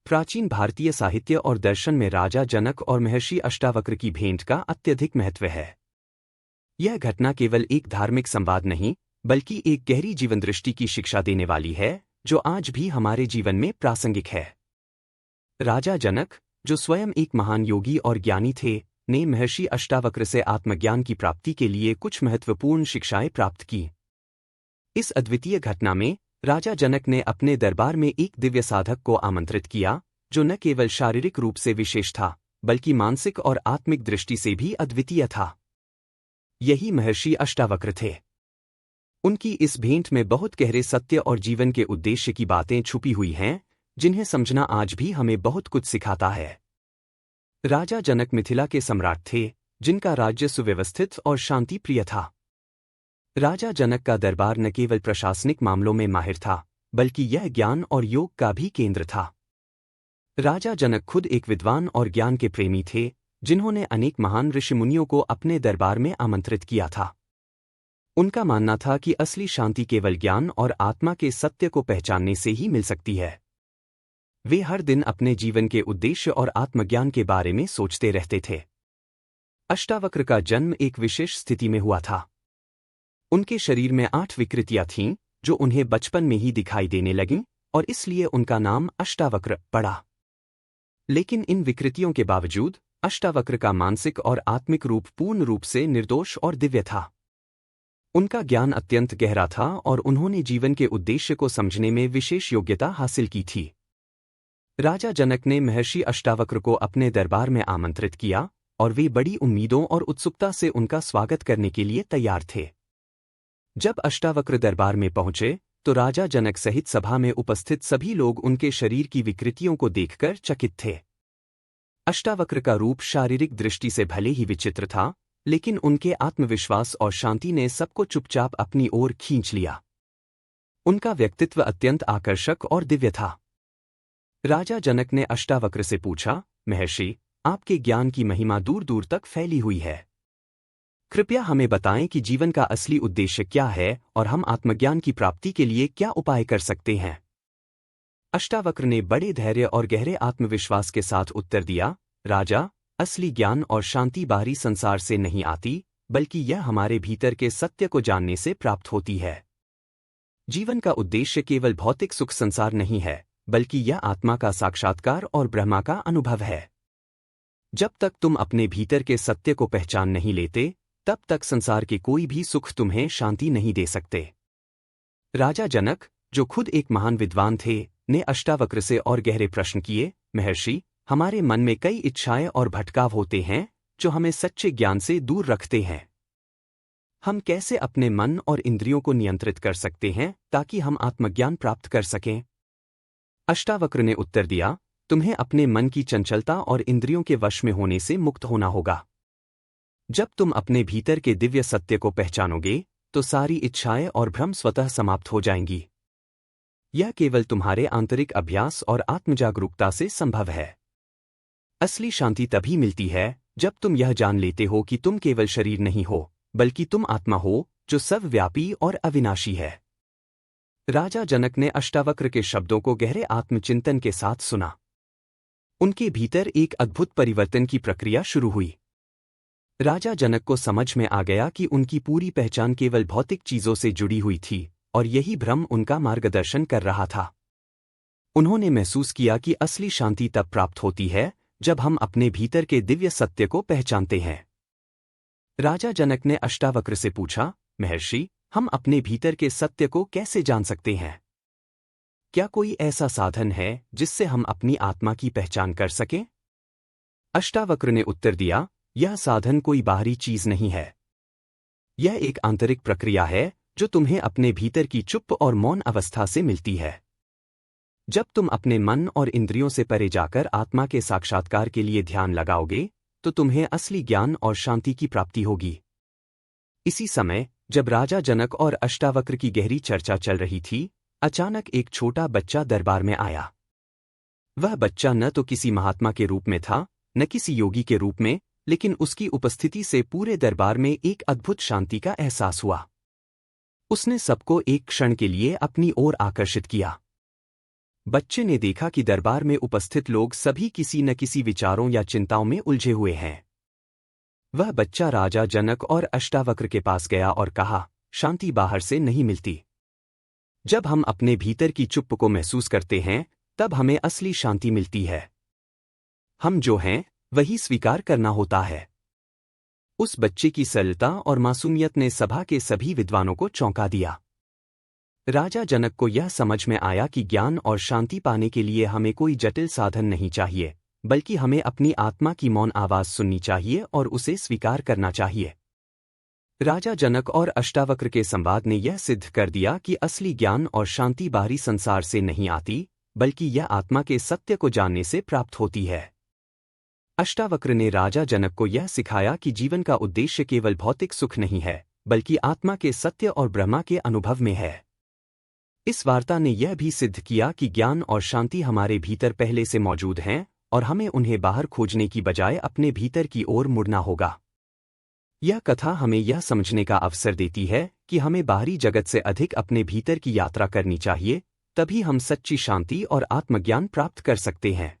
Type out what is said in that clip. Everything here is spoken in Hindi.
प्राचीन भारतीय साहित्य और दर्शन में राजा जनक और महर्षि अष्टावक्र की भेंट का अत्यधिक महत्व है। यह घटना केवल एक धार्मिक संवाद नहीं, बल्कि एक गहरी जीवन दृष्टि की शिक्षा देने वाली है, जो आज भी हमारे जीवन में प्रासंगिक है। राजा जनक, जो स्वयं एक महान योगी और ज्ञानी थे, ने महर्षि अष्टावक्र से आत्मज्ञान की प्राप्ति के लिए कुछ महत्वपूर्ण शिक्षाएं प्राप्त की। इस अद्वितीय घटना में राजा जनक ने अपने दरबार में एक दिव्य साधक को आमंत्रित किया, जो न केवल शारीरिक रूप से विशेष था, बल्कि मानसिक और आत्मिक दृष्टि से भी अद्वितीय था। यही महर्षि अष्टावक्र थे। उनकी इस भेंट में बहुत गहरे सत्य और जीवन के उद्देश्य की बातें छुपी हुई हैं, जिन्हें समझना आज भी हमें बहुत कुछ सिखाता है। राजा जनक मिथिला के सम्राट थे, जिनका राज्य सुव्यवस्थित और शांति प्रिय था। राजा जनक का दरबार न केवल प्रशासनिक मामलों में माहिर था, बल्कि यह ज्ञान और योग का भी केंद्र था। राजा जनक खुद एक विद्वान और ज्ञान के प्रेमी थे, जिन्होंने अनेक महान ऋषिमुनियों को अपने दरबार में आमंत्रित किया था। उनका मानना था कि असली शांति केवल ज्ञान और आत्मा के सत्य को पहचानने से ही मिल सकती है। वे हर दिन अपने जीवन के उद्देश्य और आत्मज्ञान के बारे में सोचते रहते थे। अष्टावक्र का जन्म एक विशेष स्थिति में हुआ था। उनके शरीर में 8 विकृतियां थीं, जो उन्हें बचपन में ही दिखाई देने लगीं, और इसलिए उनका नाम अष्टावक्र पड़ा। लेकिन इन विकृतियों के बावजूद अष्टावक्र का मानसिक और आत्मिक रूप पूर्ण रूप से निर्दोष और दिव्य था। उनका ज्ञान अत्यंत गहरा था और उन्होंने जीवन के उद्देश्य को समझने में विशेष योग्यता हासिल की थी। राजा जनक ने महर्षि अष्टावक्र को अपने दरबार में आमंत्रित किया, और वे बड़ी उम्मीदों और उत्सुकता से उनका स्वागत करने के लिए तैयार थे। जब अष्टावक्र दरबार में पहुंचे, तो राजा जनक सहित सभा में उपस्थित सभी लोग उनके शरीर की विकृतियों को देखकर चकित थे। अष्टावक्र का रूप शारीरिक दृष्टि से भले ही विचित्र था, लेकिन उनके आत्मविश्वास और शांति ने सबको चुपचाप अपनी ओर खींच लिया। उनका व्यक्तित्व अत्यंत आकर्षक और दिव्य था। राजा जनक ने अष्टावक्र से पूछा, महर्षि, आपके ज्ञान की महिमा दूर दूर तक फैली हुई है। कृपया हमें बताएं कि जीवन का असली उद्देश्य क्या है और हम आत्मज्ञान की प्राप्ति के लिए क्या उपाय कर सकते हैं। अष्टावक्र ने बड़े धैर्य और गहरे आत्मविश्वास के साथ उत्तर दिया, राजा, असली ज्ञान और शांति बाहरी संसार से नहीं आती, बल्कि यह हमारे भीतर के सत्य को जानने से प्राप्त होती है। जीवन का उद्देश्य केवल भौतिक सुख संसार नहीं है, बल्कि यह आत्मा का साक्षात्कार और ब्रह्मा का अनुभव है। जब तक तुम अपने भीतर के सत्य को पहचान नहीं लेते, तब तक संसार के कोई भी सुख तुम्हें शांति नहीं दे सकते। राजा जनक, जो खुद एक महान विद्वान थे, ने अष्टावक्र से और गहरे प्रश्न किए, महर्षि, हमारे मन में कई इच्छाएं और भटकाव होते हैं, जो हमें सच्चे ज्ञान से दूर रखते हैं। हम कैसे अपने मन और इंद्रियों को नियंत्रित कर सकते हैं, ताकि हम आत्मज्ञान प्राप्त कर सकें? अष्टावक्र ने उत्तर दिया, तुम्हें अपने मन की चंचलता और इंद्रियों के वश में होने से मुक्त होना होगा। जब तुम अपने भीतर के दिव्य सत्य को पहचानोगे, तो सारी इच्छाएं और भ्रम स्वतः समाप्त हो जाएंगी। यह केवल तुम्हारे आंतरिक अभ्यास और आत्मजागरूकता से संभव है। असली शांति तभी मिलती है जब तुम यह जान लेते हो कि तुम केवल शरीर नहीं हो, बल्कि तुम आत्मा हो, जो सर्वव्यापी और अविनाशी है। राजा जनक ने अष्टावक्र के शब्दों को गहरे आत्मचिंतन के साथ सुना। उनके भीतर एक अद्भुत परिवर्तन की प्रक्रिया शुरू हुई। राजा जनक को समझ में आ गया कि उनकी पूरी पहचान केवल भौतिक चीजों से जुड़ी हुई थी, और यही भ्रम उनका मार्गदर्शन कर रहा था। उन्होंने महसूस किया कि असली शांति तब प्राप्त होती है, जब हम अपने भीतर के दिव्य सत्य को पहचानते हैं। राजा जनक ने अष्टावक्र से पूछा, महर्षि, हम अपने भीतर के सत्य को कैसे जान सकते हैं? क्या कोई ऐसा साधन है जिससे हम अपनी आत्मा की पहचान कर सकें? अष्टावक्र ने उत्तर दिया, यह साधन कोई बाहरी चीज नहीं है। यह एक आंतरिक प्रक्रिया है, जो तुम्हें अपने भीतर की चुप और मौन अवस्था से मिलती है। जब तुम अपने मन और इंद्रियों से परे जाकर आत्मा के साक्षात्कार के लिए ध्यान लगाओगे, तो तुम्हें असली ज्ञान और शांति की प्राप्ति होगी। इसी समय, जब राजा जनक और अष्टावक्र की गहरी चर्चा चल रही थी, अचानक एक छोटा बच्चा दरबार में आया। वह बच्चा न तो किसी महात्मा के रूप में था, न किसी योगी के रूप में, लेकिन उसकी उपस्थिति से पूरे दरबार में एक अद्भुत शांति का एहसास हुआ। उसने सबको एक क्षण के लिए अपनी ओर आकर्षित किया। बच्चे ने देखा कि दरबार में उपस्थित लोग सभी किसी न किसी विचारों या चिंताओं में उलझे हुए हैं। वह बच्चा राजा जनक और अष्टावक्र के पास गया और कहा, शांति बाहर से नहीं मिलती। जब हम अपने भीतर की चुप्प को महसूस करते हैं, तब हमें असली शांति मिलती है। हम जो हैं, वही स्वीकार करना होता है। उस बच्चे की सरलता और मासूमियत ने सभा के सभी विद्वानों को चौंका दिया। राजा जनक को यह समझ में आया कि ज्ञान और शांति पाने के लिए हमें कोई जटिल साधन नहीं चाहिए, बल्कि हमें अपनी आत्मा की मौन आवाज सुननी चाहिए और उसे स्वीकार करना चाहिए। राजा जनक और अष्टावक्र के संवाद ने यह सिद्ध कर दिया कि असली ज्ञान और शांति बाहरी संसार से नहीं आती, बल्कि यह आत्मा के सत्य को जानने से प्राप्त होती है। अष्टावक्र ने राजा जनक को यह सिखाया कि जीवन का उद्देश्य केवल भौतिक सुख नहीं है, बल्कि आत्मा के सत्य और ब्रह्मा के अनुभव में है। इस वार्ता ने यह भी सिद्ध किया कि ज्ञान और शांति हमारे भीतर पहले से मौजूद हैं और हमें उन्हें बाहर खोजने की बजाय अपने भीतर की ओर मुड़ना होगा। यह कथा हमें यह समझने का अवसर देती है कि हमें बाहरी जगत से अधिक अपने भीतर की यात्रा करनी चाहिए, तभी हम सच्ची शांति और आत्मज्ञान प्राप्त कर सकते हैं।